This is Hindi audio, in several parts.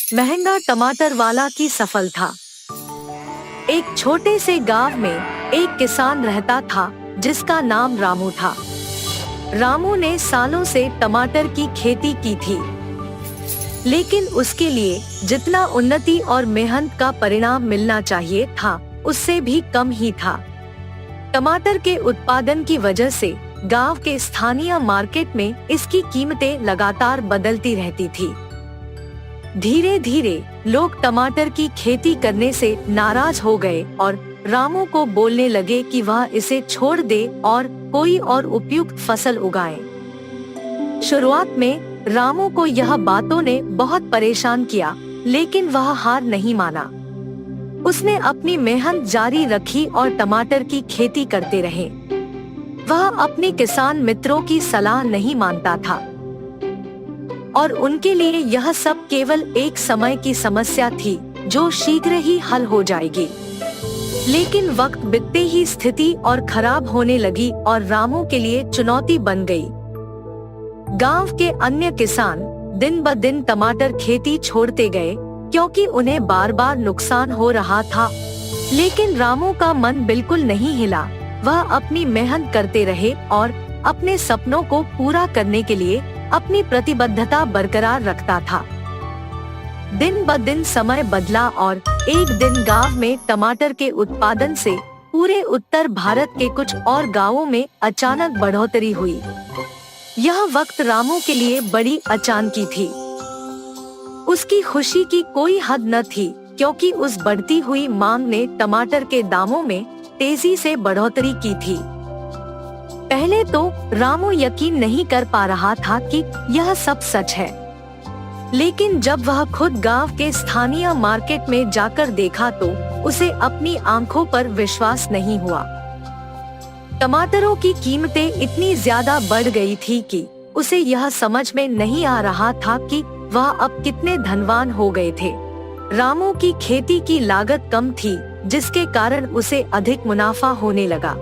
महंगा टमाटर वाला की सफल था। एक छोटे से गांव में एक किसान रहता था जिसका नाम रामू था। रामू ने सालों से टमाटर की खेती की थी, लेकिन उसके लिए जितना उन्नति और मेहनत का परिणाम मिलना चाहिए था उससे भी कम ही था। टमाटर के उत्पादन की वजह से गांव के स्थानीय मार्केट में इसकी कीमतें लगातार बदलती रहती थी। धीरे धीरे लोग टमाटर की खेती करने से नाराज हो गए और रामू को बोलने लगे कि वह इसे छोड़ दे और कोई और उपयुक्त फसल उगाए। शुरुआत में रामू को यह बातों ने बहुत परेशान किया, लेकिन वह हार नहीं माना। उसने अपनी मेहनत जारी रखी और टमाटर की खेती करते रहे। वह अपने किसान मित्रों की सलाह नहीं मानता था और उनके लिए यह सब केवल एक समय की समस्या थी जो शीघ्र ही हल हो जाएगी। लेकिन वक्त बीतते ही स्थिति और खराब होने लगी और रामू के लिए चुनौती बन गई। गांव के अन्य किसान दिन ब दिन टमाटर खेती छोड़ते गए क्योंकि उन्हें बार बार नुकसान हो रहा था, लेकिन रामू का मन बिल्कुल नहीं हिला। वह अपनी मेहनत करते रहे और अपने सपनों को पूरा करने के लिए अपनी प्रतिबद्धता बरकरार रखता था। दिन ब दिन समय बदला और एक दिन गांव में टमाटर के उत्पादन से पूरे उत्तर भारत के कुछ और गांवों में अचानक बढ़ोतरी हुई। यह वक्त रामू के लिए बड़ी अचानकी थी। उसकी खुशी की कोई हद न थी क्योंकि उस बढ़ती हुई मांग ने टमाटर के दामों में तेजी से बढ़ोतरी की थी। पहले तो रामू यकीन नहीं कर पा रहा था कि यह सब सच है, लेकिन जब वह खुद गांव के स्थानीय मार्केट में जाकर देखा तो उसे अपनी आंखों पर विश्वास नहीं हुआ। टमाटरों की कीमतें इतनी ज्यादा बढ़ गई थी कि उसे यह समझ में नहीं आ रहा था कि वह अब कितने धनवान हो गए थे। रामू की खेती की लागत कम थी, जिसके कारण उसे अधिक मुनाफा होने लगा।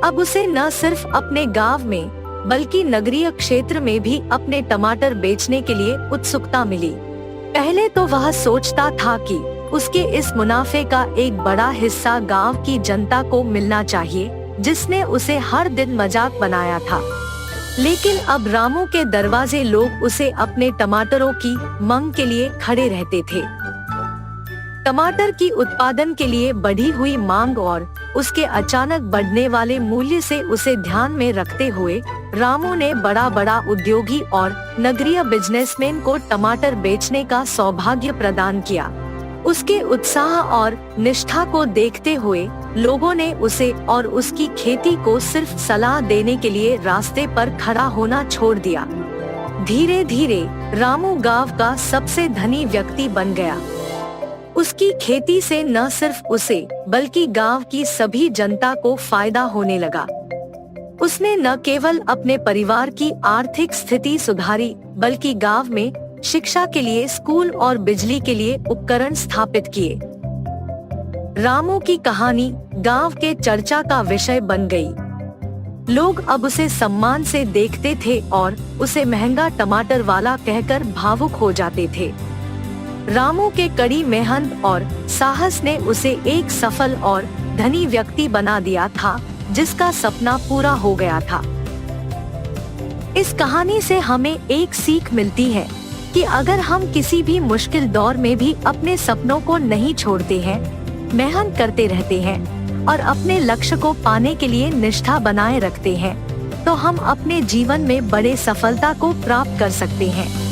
अब उसे न सिर्फ अपने गांव में बल्कि नगरीय क्षेत्र में भी अपने टमाटर बेचने के लिए उत्सुकता मिली। पहले तो वह सोचता था कि उसके इस मुनाफे का एक बड़ा हिस्सा गांव की जनता को मिलना चाहिए, जिसने उसे हर दिन मजाक बनाया था। लेकिन अब रामू के दरवाजे लोग उसे अपने टमाटरों की मांग के लिए खड़े रहते थे। टमाटर की उत्पादन के लिए बढ़ी हुई मांग और उसके अचानक बढ़ने वाले मूल्य से उसे ध्यान में रखते हुए रामू ने बड़ा उद्योगी और नगरीय बिजनेसमैन को टमाटर बेचने का सौभाग्य प्रदान किया। उसके उत्साह और निष्ठा को देखते हुए लोगों ने उसे और उसकी खेती को सिर्फ सलाह देने के लिए रास्ते पर खड़ा होना छोड़ दिया। धीरे धीरे रामू गांव का सबसे धनी व्यक्ति बन गया। उसकी खेती से न सिर्फ उसे बल्कि गांव की सभी जनता को फायदा होने लगा। उसने न केवल अपने परिवार की आर्थिक स्थिति सुधारी बल्कि गांव में शिक्षा के लिए स्कूल और बिजली के लिए उपकरण स्थापित किए। रामू की कहानी गांव के चर्चा का विषय बन गई। लोग अब उसे सम्मान से देखते थे और उसे महंगा टमाटर वाला कहकर भावुक हो जाते थे। रामू के कड़ी मेहनत और साहस ने उसे एक सफल और धनी व्यक्ति बना दिया था, जिसका सपना पूरा हो गया था। इस कहानी से हमें एक सीख मिलती है कि अगर हम किसी भी मुश्किल दौर में भी अपने सपनों को नहीं छोड़ते हैं, मेहनत करते रहते हैं और अपने लक्ष्य को पाने के लिए निष्ठा बनाए रखते हैं, तो हम अपने जीवन में बड़े सफलता को प्राप्त कर सकते हैं।